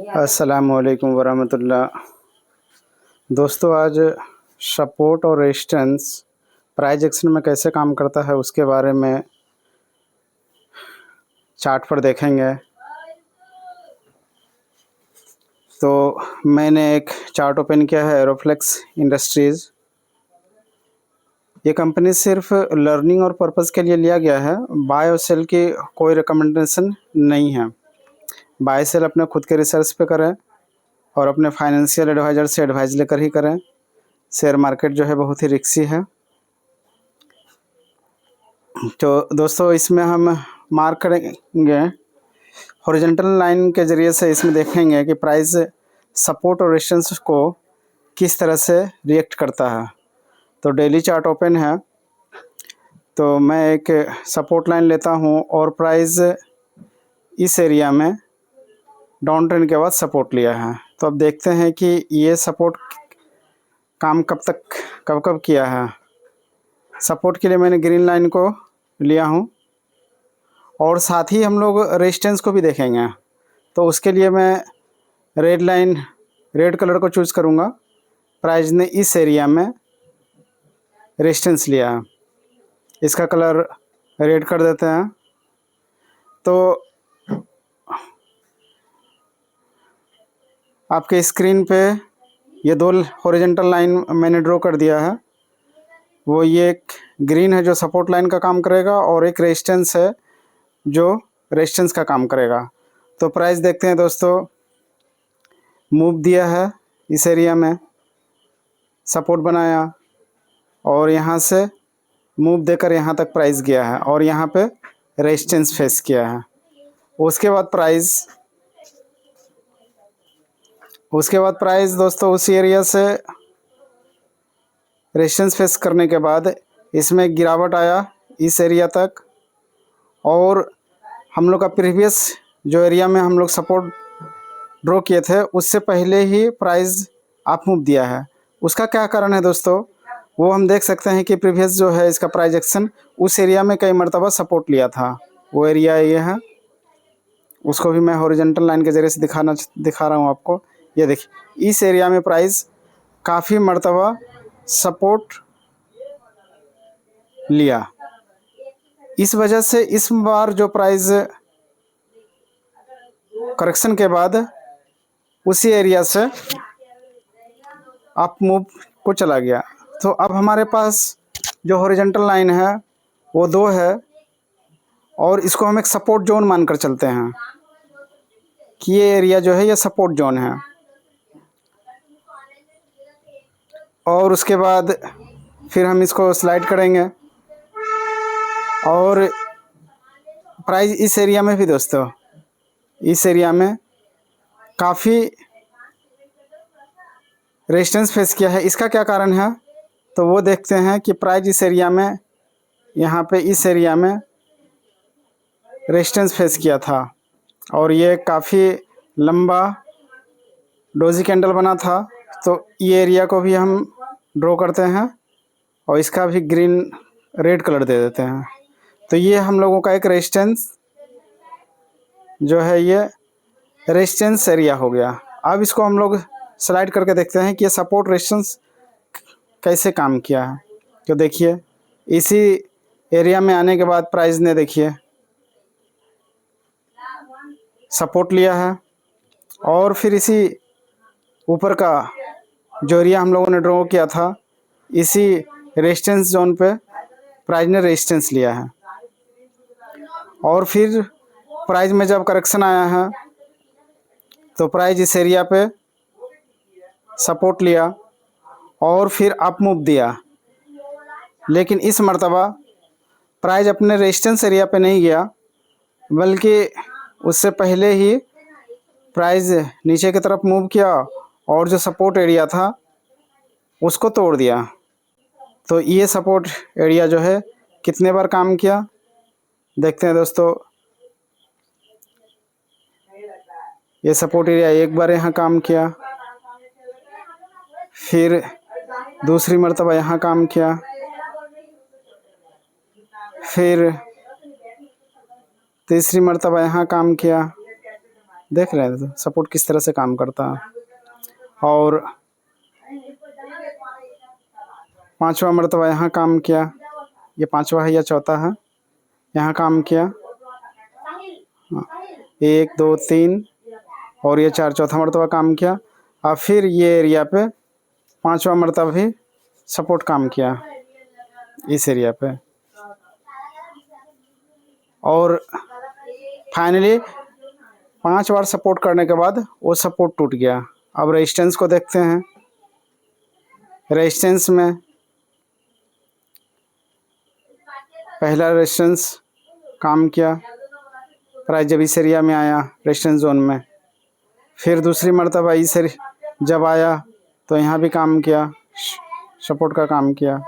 अस्सलामुअलैकुम वरहमतुल्लाह। दोस्तों, आज सपोर्ट और रेजिस्टेंस प्राइस एक्शन में कैसे काम करता है उसके बारे में चार्ट पर देखेंगे। तो मैंने एक चार्ट ओपन किया है, एरोफ्लेक्स इंडस्ट्रीज़। ये कंपनी सिर्फ लर्निंग और पर्पस के लिए लिया गया है। बाय और सेल की कोई रिकमेंडेशन नहीं है। बाय सेल अपने खुद के रिसर्च पे करें और अपने फाइनेंशियल एडवाइज़र से एडवाइस लेकर ही करें। शेयर मार्केट जो है बहुत ही रिस्की है। तो दोस्तों, इसमें हम मार्क करेंगे हॉरिजॉन्टल लाइन के ज़रिए से। इसमें देखेंगे कि प्राइस सपोर्ट और रेजिस्टेंस को किस तरह से रिएक्ट करता है। तो डेली चार्ट ओपन है, तो मैं एक सपोर्ट लाइन लेता हूं और प्राइस इस एरिया में डाउन ट्रेंड के बाद सपोर्ट लिया है। तो अब देखते हैं कि ये सपोर्ट काम कब कब किया है। सपोर्ट के लिए मैंने ग्रीन लाइन को लिया हूं और साथ ही हम लोग रेजिस्टेंस को भी देखेंगे। तो उसके लिए मैं रेड कलर को चूज़ करूंगा। प्राइस ने इस एरिया में रेजिस्टेंस लिया है, इसका कलर रेड कर देते हैं। तो आपके स्क्रीन पे ये दो हॉरिजॉन्टल लाइन मैंने ड्रॉ कर दिया है। वो ये एक ग्रीन है जो सपोर्ट लाइन का काम करेगा और एक रेजिस्टेंस है जो रेजिस्टेंस का काम करेगा। तो प्राइस देखते हैं दोस्तों, मूव दिया है इस एरिया में, सपोर्ट बनाया और यहाँ से मूव देकर यहाँ तक प्राइस गया है और यहाँ पे रेजिस्टेंस फेस किया है। उसके बाद प्राइस दोस्तों उस एरिया से रेजिस्टेंस फेस करने के बाद इसमें गिरावट आया इस एरिया तक। और हम लोग का प्रीवियस जो एरिया में हम लोग सपोर्ट ड्रॉ किए थे उससे पहले ही प्राइस अप मूव दिया है। उसका क्या कारण है दोस्तों, वो हम देख सकते हैं कि प्रीवियस जो है इसका प्राइस एक्शन उस एरिया में कई मरतबा सपोर्ट लिया था। वो एरिया ये है, उसको भी मैं हॉरिजॉन्टल लाइन के ज़रिए से दिखा रहा हूँ आपको। ये देखिए, इस एरिया में प्राइस काफ़ी मरतबा सपोर्ट लिया। इस वजह से इस बार जो प्राइस करेक्शन के बाद उसी एरिया से अप मूव को चला गया। तो अब हमारे पास जो हॉरिजॉन्टल लाइन है वो दो है और इसको हम एक सपोर्ट जोन मानकर चलते हैं कि ये एरिया जो है ये सपोर्ट जोन है। और उसके बाद फिर हम इसको स्लाइड करेंगे और प्राइस इस एरिया में भी दोस्तों, इस एरिया में काफ़ी रेजिस्टेंस फेस किया है। इसका क्या कारण है तो वो देखते हैं कि प्राइस इस एरिया में, यहाँ पे इस एरिया में रेजिस्टेंस फेस किया था और ये काफ़ी लंबा डोजी कैंडल बना था। तो ये एरिया को भी हम ड्रॉ करते हैं और इसका भी रेड कलर दे देते हैं। तो ये हम लोगों का एक रेजिस्टेंस जो है ये रेजिस्टेंस एरिया हो गया। अब इसको हम लोग स्लाइड करके देखते हैं कि ये सपोर्ट रेजिस्टेंस कैसे काम किया है। तो देखिए, इसी एरिया में आने के बाद प्राइस ने देखिए सपोर्ट लिया है और फिर इसी ऊपर का जो एरिया हम लोगों ने ड्रॉ किया था इसी रेजिस्टेंस जोन पे प्राइस ने रेजिस्टेंस लिया है। और फिर प्राइस में जब करेक्शन आया है तो प्राइस इस एरिया पे सपोर्ट लिया और फिर अप मूव दिया। लेकिन इस मर्तबा प्राइस अपने रेजिस्टेंस एरिया पे नहीं गया, बल्कि उससे पहले ही प्राइस नीचे की तरफ मूव किया और जो सपोर्ट एरिया था उसको तोड़ दिया। तो ये सपोर्ट एरिया जो है कितने बार काम किया देखते हैं दोस्तों। ये सपोर्ट एरिया एक बार यहाँ काम किया, फिर दूसरी मर्तबा यहाँ काम किया, फिर तीसरी मर्तबा यहाँ काम किया, देख रहे हैं सपोर्ट किस तरह से काम करता है। और 5वां मरतबा यहाँ काम किया, ये 5वां है या चौथा है, यहाँ काम किया। 1 2 3 और ये 4, चौथा मरतबा काम किया। और फिर ये एरिया पे 5वां मरतबा भी सपोर्ट काम किया इस एरिया पे। और फाइनली 5 बार सपोर्ट करने के बाद वो सपोर्ट टूट गया। अब रेजिस्टेंस को देखते हैं। रेजिस्टेंस में पहला रेजिस्टेंस काम किया, प्राइस जब इस एरिया में आया रेजिस्टेंस जोन में। फिर दूसरी मरतबा इस जब आया तो यहाँ भी काम किया, सपोर्ट का काम किया।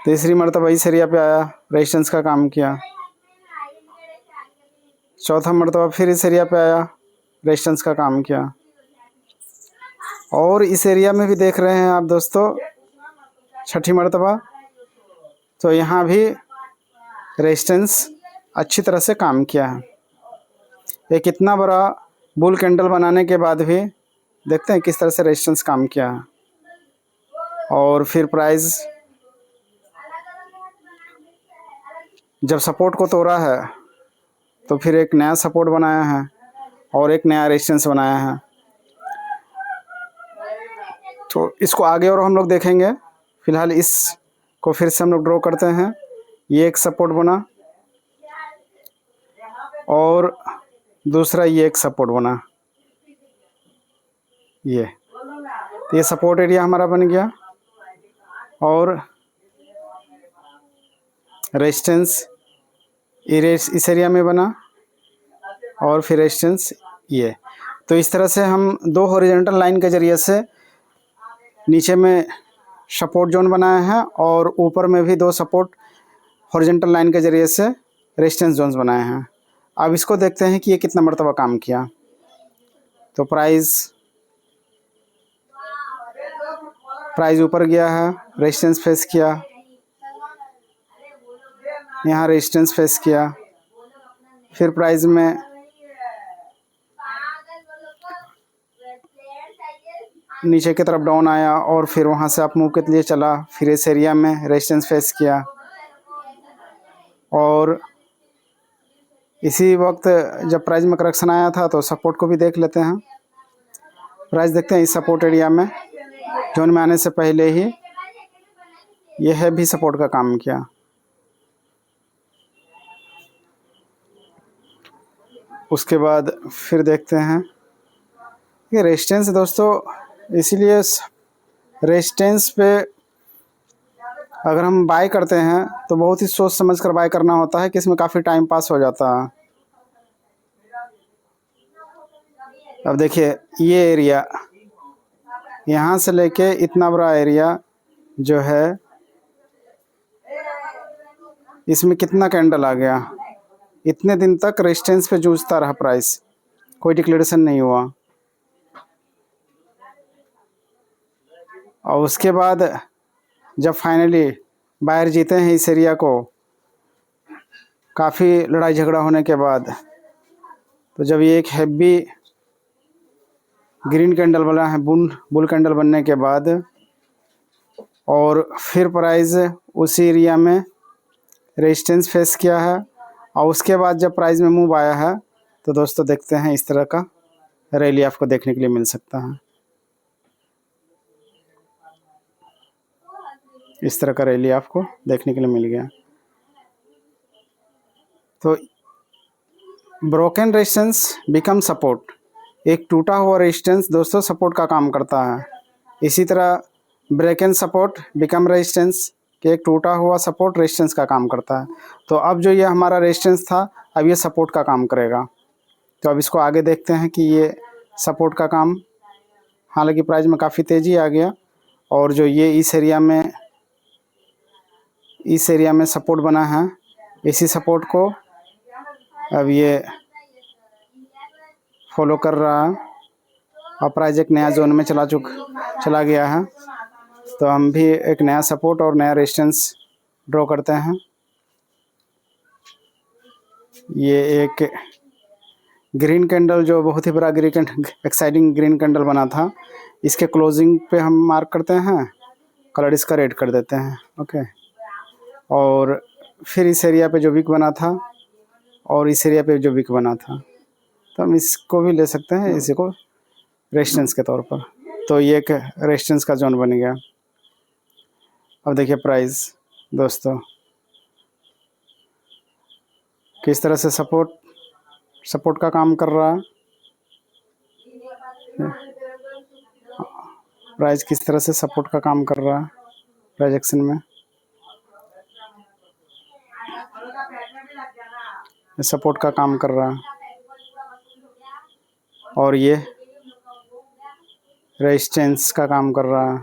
तीसरी मरतबा इस एरिया पे आया, रेजिस्टेंस का काम किया। चौथा मरतबा फिर इस एरिया पे आया, रेजिस्टेंस का काम किया। और इस एरिया में भी देख रहे हैं आप दोस्तों, छठी मरतबा तो यहाँ भी रेजिस्टेंस अच्छी तरह से काम किया है। एक इतना बड़ा बुल कैंडल बनाने के बाद भी देखते हैं किस तरह से रेजिस्टेंस काम किया है। और फिर प्राइस जब सपोर्ट को तोड़ा है तो फिर एक नया सपोर्ट बनाया है और एक नया रेजिस्टेंस बनाया है। तो इसको आगे और हम लोग देखेंगे। फिलहाल इसको फिर से हम लोग ड्रॉ करते हैं। ये एक सपोर्ट बना और दूसरा ये एक सपोर्ट बना, ये सपोर्ट एरिया हमारा बन गया। और रेजिस्टेंस इस एरिया में बना और फिर रेजिस्टेंस ये। तो इस तरह से हम 2 हॉरिजॉन्टल लाइन के ज़रिए से नीचे में सपोर्ट जोन बनाए हैं और ऊपर में भी 2 सपोर्ट हॉरिजॉन्टल लाइन के ज़रिए से रेजिस्टेंस जोन्स बनाए हैं। अब इसको देखते हैं कि ये कितना मरतबा काम किया। तो प्राइस ऊपर गया है, रेजिस्टेंस फेस किया, यहाँ रेजिस्टेंस फेस किया, फिर प्राइस में नीचे की तरफ डाउन आया और फिर वहाँ से अप मूव के लिए चला। फिर इस एरिया में रेजिस्टेंस फेस किया और इसी वक्त जब प्राइस में करेक्शन आया था तो सपोर्ट को भी देख लेते हैं। प्राइस देखते हैं इस सपोर्ट एरिया में जोन में आने से पहले ही यह भी सपोर्ट का काम किया। उसके बाद फिर देखते हैं कि रेजिस्टेंस दोस्तों, इसीलिए रेजिस्टेंस पे अगर हम बाय करते हैं तो बहुत ही सोच समझ कर बाय करना होता है कि इसमें काफ़ी टाइम पास हो जाता है। अब देखिए ये एरिया यहाँ से लेके इतना बड़ा एरिया जो है, इसमें कितना कैंडल आ गया। इतने दिन तक रेजिस्टेंस पे जूझता रहा प्राइस, कोई डिक्लेरेशन नहीं हुआ। और उसके बाद जब फाइनली बायर जीते हैं इस एरिया को, काफ़ी लड़ाई झगड़ा होने के बाद, तो जब ये एक हैवी ग्रीन कैंडल बना है बुल कैंडल बनने के बाद, और फिर प्राइस उसी एरिया में रेजिस्टेंस फेस किया है। और उसके बाद जब प्राइस में मूव आया है तो दोस्तों देखते हैं इस तरह का रैली आपको देखने के लिए मिल सकता है। इस तरह का रैली आपको देखने के लिए मिल गया। तो ब्रोकन रेजिस्टेंस बिकम सपोर्ट, एक टूटा हुआ रेजिस्टेंस दोस्तों सपोर्ट का काम करता है। इसी तरह ब्रेकन सपोर्ट बिकम रेजिस्टेंस, कि एक टूटा हुआ सपोर्ट रेजिस्टेंस का काम करता है। तो अब जो ये हमारा रेजिस्टेंस था, अब ये सपोर्ट का काम करेगा। तो अब इसको आगे देखते हैं कि ये सपोर्ट का काम, हालांकि प्राइस में काफ़ी तेज़ी आ गया। और जो ये इस एरिया में सपोर्ट बना है, इसी सपोर्ट को अब ये फॉलो कर रहा है और प्राइस एक नया जोन में चला गया है। तो हम भी एक नया सपोर्ट और नया रेजिस्टेंस ड्रॉ करते हैं। ये एक ग्रीन कैंडल जो बहुत ही बड़ा एक्साइटिंग ग्रीन कैंडल बना था, इसके क्लोजिंग पे हम मार्क करते हैं, कलर इसका रेड कर देते हैं। ओके, और फिर इस एरिया पे जो विक बना था और इस एरिया पे जो विक बना था, तो हम इसको भी ले सकते हैं, इसी को रेजिस्टेंस के तौर पर। तो ये एक रेजिस्टेंस का जोन बन गया। अब देखिए प्राइस दोस्तों किस तरह से सपोर्ट का काम कर रहा है। प्राइस किस तरह से सपोर्ट का काम कर रहा है प्राइस एक्शन में। सपोर्ट का काम कर रहा है और ये रेजिस्टेंस का काम कर रहा है,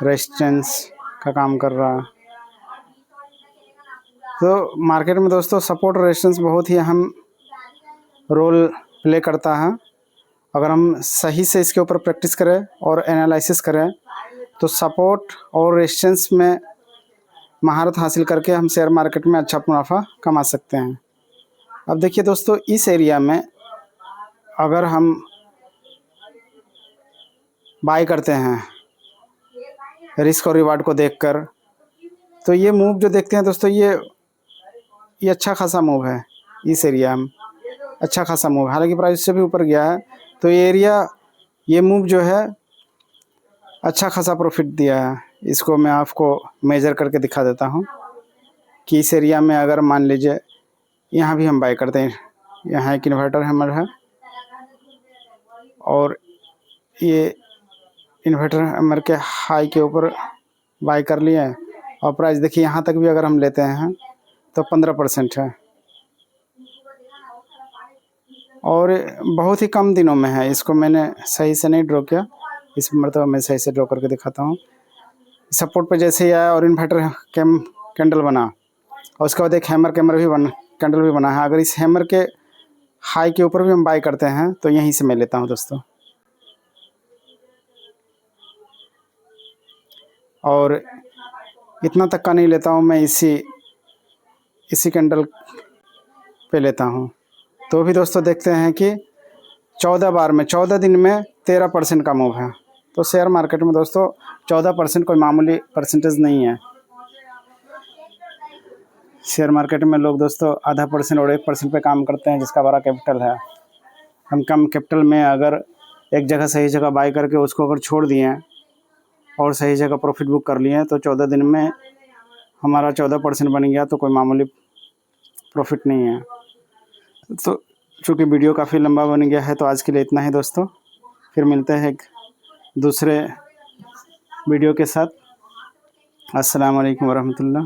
रेजिस्टेंस का काम कर रहा है। तो मार्केट में दोस्तों सपोर्ट और रेजिस्टेंस बहुत ही अहम रोल प्ले करता है। अगर हम सही से इसके ऊपर प्रैक्टिस करें और एनालिसिस करें तो सपोर्ट और रेजिस्टेंस में महारत हासिल करके हम शेयर मार्केट में अच्छा मुनाफा कमा सकते हैं। अब देखिए दोस्तों, इस एरिया में अगर हम बाय करते हैं रिस्क और रिवार्ड को देखकर, तो ये मूव जो देखते हैं दोस्तों, ये अच्छा खासा मूव है। इस एरिया में अच्छा खासा मूव, हालांकि प्राइस से भी ऊपर गया है, तो ये एरिया ये मूव जो है अच्छा खासा प्रॉफिट दिया है। इसको मैं आपको मेजर करके दिखा देता हूँ कि इस एरिया में अगर मान लीजिए यहाँ भी हम बाय करते हैं, यहाँ एक इन्वर्टर हैमर है और ये इन्वर्टर हैमर के हाई के ऊपर बाय कर लिए और प्राइस देखिए यहाँ तक भी अगर हम लेते हैं तो 15% है और बहुत ही कम दिनों में है। इसको मैंने सही से नहीं ड्रॉ किया, इस मरतबा मैं सही से ड्रॉ करके दिखाता हूँ। सपोर्ट पे जैसे ही आया और इन्वर्टर कैंडल बना और उसके बाद एक हैमर कैंडल भी बना है। अगर इस हैमर के हाई के ऊपर भी हम बाय करते हैं तो यहीं से मैं लेता हूँ दोस्तों, और इतना तक का नहीं लेता हूँ मैं, इसी कैंडल पे लेता हूँ। तो भी दोस्तों देखते हैं कि 14 दिन में 13% का मूव है। तो शेयर मार्केट में दोस्तों 14% कोई मामूली परसेंटेज नहीं है। शेयर मार्केट में लोग दोस्तों आधा % और 1% पे काम करते हैं जिसका बड़ा कैपिटल है। हम कम कैपिटल में अगर एक जगह सही जगह बाय करके उसको अगर छोड़ दिए और सही जगह प्रॉफिट बुक कर लिए तो 14 दिन में हमारा 14% बन गया, तो कोई मामूली प्रॉफिट नहीं है। तो चूँकि वीडियो काफ़ी लंबा बन गया है तो आज के लिए इतना ही दोस्तों, फिर मिलते हैं एक दूसरे वीडियो के साथ। अस्सलाम वालेकुम वरहमतुल्लाह।